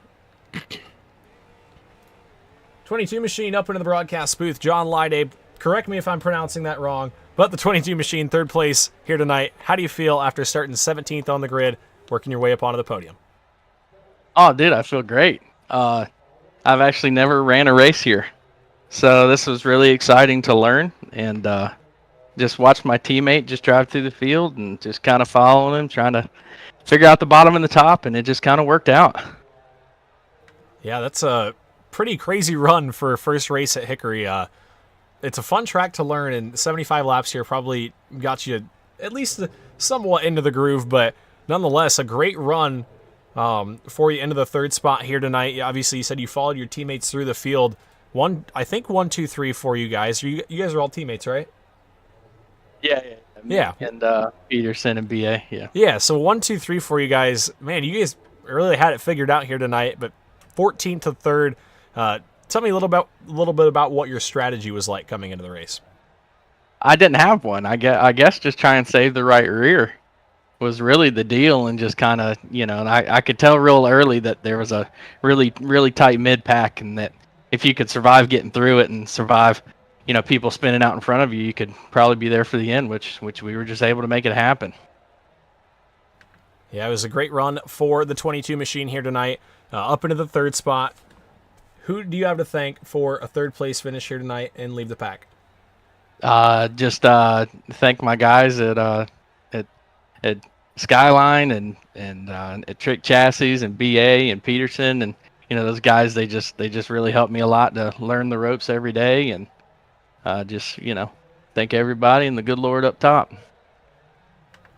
22 machine up into the broadcast booth. John Lyday, correct me if I'm pronouncing that wrong, but the 22 machine, 3rd place here tonight. How do you feel after starting 17th on the grid, working your way up onto the podium? Oh, dude, I feel great. I've actually never ran a race here, so this was really exciting to learn, and just watch my teammate just drive through the field and just kind of following him, trying to figure out the bottom and the top, and it just kind of worked out. Yeah, that's a pretty crazy run for first race at Hickory. It's a fun track to learn, and 75 laps here probably got you at least somewhat into the groove, but nonetheless, a great run for you into the 3rd spot here tonight. Obviously, you said you followed your teammates through the field. I think 1, 2, 3 for you guys. You guys are all teammates, right? Yeah. And Peterson and BA, yeah. Yeah, so 1, 2, 3 for you guys. Man, you guys really had it figured out here tonight, but 14th to 3rd. Tell me a little bit about what your strategy was like coming into the race. I didn't have one. I guess just try and save the right rear was really the deal, and just kind of, and I could tell real early that there was a really, really tight mid-pack, and that if you could survive getting through it and survive people spinning out in front of you, you could probably be there for the end, which we were just able to make it happen. Yeah, it was a great run for the 22 machine here tonight, up into the 3rd spot. Who do you have to thank for a 3rd place finish here tonight and leave the pack? Just thank my guys at Skyline and at Trick Chassis and BA and Peterson, and those guys, they just really helped me a lot to learn the ropes every day, and just thank everybody and the good Lord up top.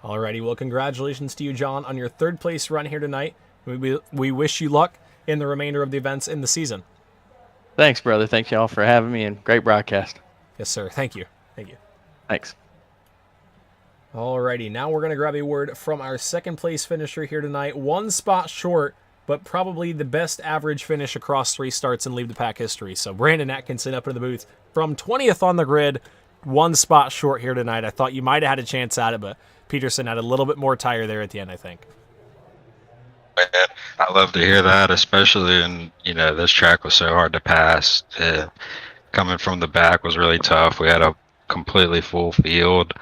Alrighty, well, congratulations to you, John, on your 3rd place run here tonight. We wish you luck in the remainder of the events in the season. Thanks, brother. Thanks, y'all, for having me, and great broadcast. Yes, sir. Thank you. Thanks. Alrighty, now we're going to grab a word from our 2nd place finisher here tonight. 1 spot short, but probably the best average finish across 3 starts in Leave the Pack history. So Brandon Atkinson up in the booth from 20th on the grid, 1 spot short here tonight. I thought you might have had a chance at it, but Peterson had a little bit more tire there at the end, I think. Man, I love to hear that, especially in, this track was so hard to pass. Coming from the back was really tough. We had a completely full field.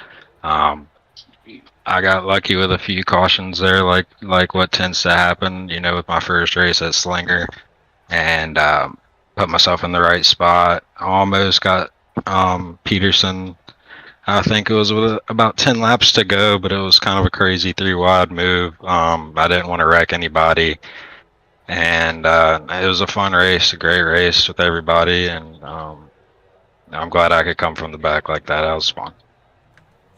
I got lucky with a few cautions there, like what tends to happen, with my first race at Slinger, and put myself in the right spot. I almost got Peterson. I think it was with about 10 laps to go, but it was kind of a crazy 3-wide move. I didn't want to wreck anybody, and it was a fun race, a great race with everybody, and I'm glad I could come from the back like that. That was fun.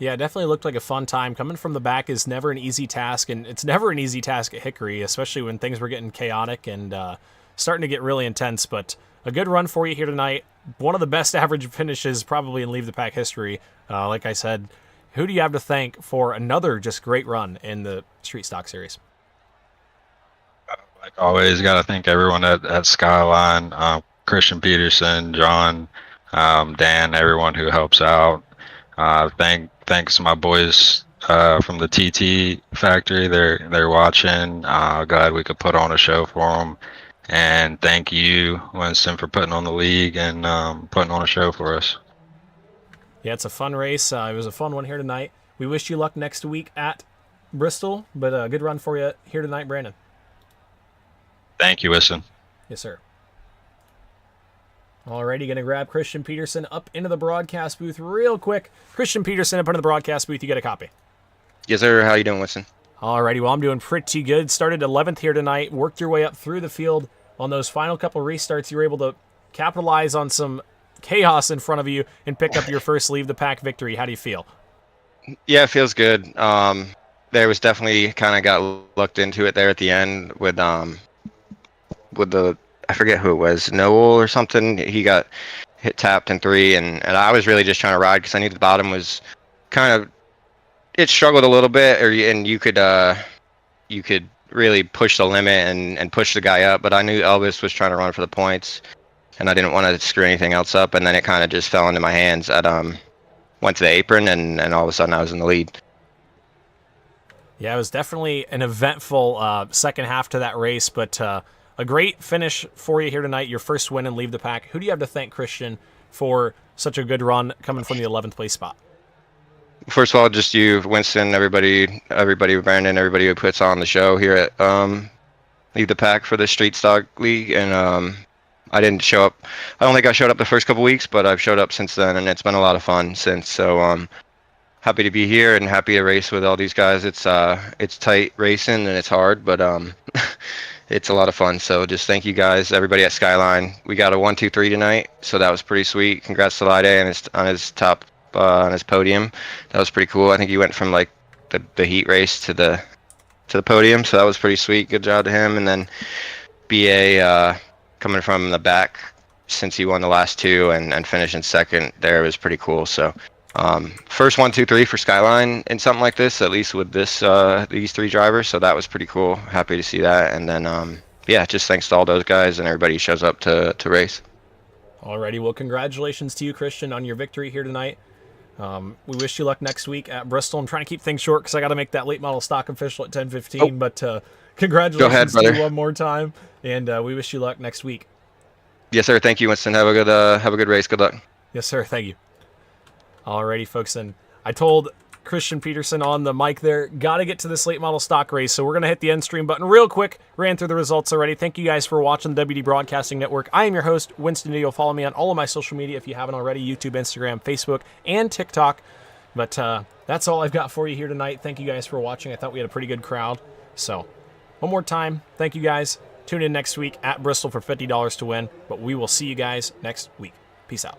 Yeah, it definitely looked like a fun time. Coming from the back is never an easy task, and it's never an easy task at Hickory, especially when things were getting chaotic and starting to get really intense. But a good run for you here tonight. One of the best average finishes probably in Leave the Pack history. Like I said, who do you have to thank for another just great run in the Street Stock Series? Like always, got to thank everyone at Skyline, Christian Peterson, John, Dan, everyone who helps out. Thanks to my boys from the TT factory. They're watching. Glad we could put on a show for them. And thank you, Winston, for putting on the league and putting on a show for us. Yeah, it's a fun race. It was a fun one here tonight. We wish you luck next week at Bristol, but a good run for you here tonight, Brandon. Thank you, Winston. Yes, sir. Alrighty, going to grab Christian Peterson up into the broadcast booth real quick. Christian Peterson up into the broadcast booth. You get a copy. Yes, sir. How you doing, Winston? Alrighty, well, I'm doing pretty good. Started 11th here tonight. Worked your way up through the field. On those final couple restarts, you were able to capitalize on some chaos in front of you and pick up your first Leave the Pack victory. How do you feel? Yeah, it feels good. There was definitely kind of got looked into it there at the end with the, I forget who it was, Noel or something. He got tapped in 3, and I was really just trying to ride because I knew the bottom was kind of, it struggled a little bit, and you could really push the limit and push the guy up. But I knew Elvis was trying to run for the points, and I didn't want to screw anything else up. And then it kind of just fell into my hands at went to the apron, and all of a sudden I was in the lead. Yeah, it was definitely an eventful second half to that race, but a great finish for you here tonight. Your first win and leave the pack. Who do you have to thank, Christian, for such a good run coming from the 11th place spot? First of all, just you, Winston, everybody, Brandon, everybody who puts on the show here at Leave the Pack for the Street Stock League. And I didn't show up. I don't think I showed up the first couple weeks, but I've showed up since then, and it's been a lot of fun since. So happy to be here and happy to race with all these guys. It's tight racing and it's hard, but it's a lot of fun. So just thank you guys, everybody at Skyline. We got a 1-2-3 tonight, so that was pretty sweet. Congrats to Lide on his top on his podium. That was pretty cool. I think he went from like the heat race to the podium, so that was pretty sweet. Good job to him. And then BA coming from the back since he won the last two and finishing second there was pretty cool. So first 1-2-3 for Skyline in something like this, at least with this these three drivers. So that was pretty cool. Happy to see that. And then yeah, just thanks to all those guys and everybody who shows up to race. Alrighty, well, congratulations to you, Christian, on your victory here tonight. We wish you luck next week at Bristol. I'm trying to keep things short because I got to make that late model stock official at 10:15. But congratulations to you one more time, and we wish you luck next week. Yes, sir. Thank you, Winston. Have a good race. Good luck. Yes, sir. Thank you. Alrighty, folks, and I told Christian Peterson on the mic there, got to get to this late model stock race, so we're going to hit the end stream button real quick. Ran through the results already. Thank you guys for watching the WD Broadcasting Network. I am your host, Winston. You'll follow me on all of my social media if you haven't already, YouTube, Instagram, Facebook, and TikTok. But that's all I've got for you here tonight. Thank you guys for watching. I thought we had a pretty good crowd. So one more time, thank you guys. Tune in next week at Bristol for $50 to win, but we will see you guys next week. Peace out.